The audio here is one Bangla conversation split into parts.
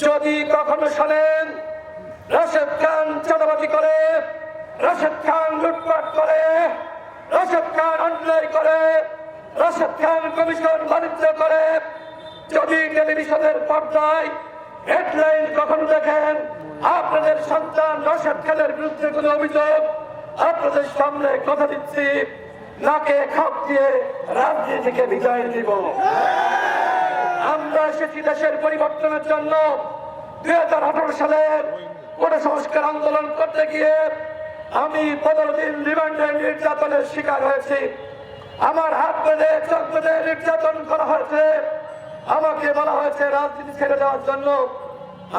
যদি কখনো শোনেন রাশেদ খান চাঁদাবাজি করে, রাশেদ খান লুটপাট করে, রাশেদ খান অন্যায় করে, রাশেদ খান কমিশন বাণিজ্য করে, যদি টেলিভিশনের পর্দায় হেডলাইন কখনো দেখেন আপনাদের সন্তান রাশেদ খানের বিরুদ্ধে কোনো অভিযোগ, আপনাদের সামনে কথা দিচ্ছি নাকে খাপ দিয়ে রাজনীতিকে বিদায় দিব। আমরা এসেছি দেশের পরিবর্তনের জন্য। 2018 সালের কোটা সংস্কার আন্দোলন করতে গিয়ে আমি 15 দিন রিমান্ডে নির্যাতনের শিকার হয়েছি। আমার হাত বেঁধে চোখ বেঁধে নির্যাতন করা হয়েছে। আমাকে বলা হয়েছে রাজনীতি ছেড়ে দেওয়ার জন্য।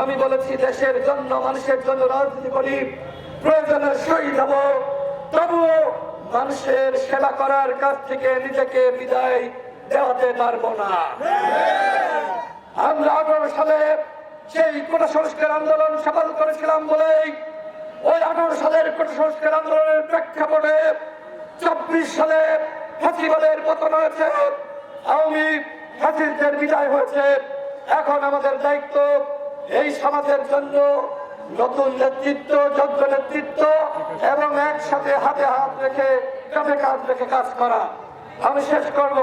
আমি বলেছি দেশের জন্য মানুষের জন্য রাজনীতি করি, প্রয়োজনে শহীদ হব, তবুও মানুষের সেবা করার কাছ থেকে নিজেকে বিদায় দেওয়াতে পারবো না। আমরা 18 সালে সেই কোটা সংস্কার আন্দোলন সফল করেছিলাম বলেই ওই 18 সালের কোটা সংস্কার আন্দোলনের প্রেক্ষাপটে 24 সালে ফ্যাসিবাদের পতন হয়েছে, আওয়ামী ফ্যাসিস্টদের বিদায় হয়েছে। এখন আমাদের দায়িত্ব এই সমাজের জন্য নতুন নেতৃত্ব, যোগ্য নেতৃত্ব এবং একসাথে হাতে হাত রেখে কাঁধে কাঁধ রেখে কাজ করা। আমি শেষ করব।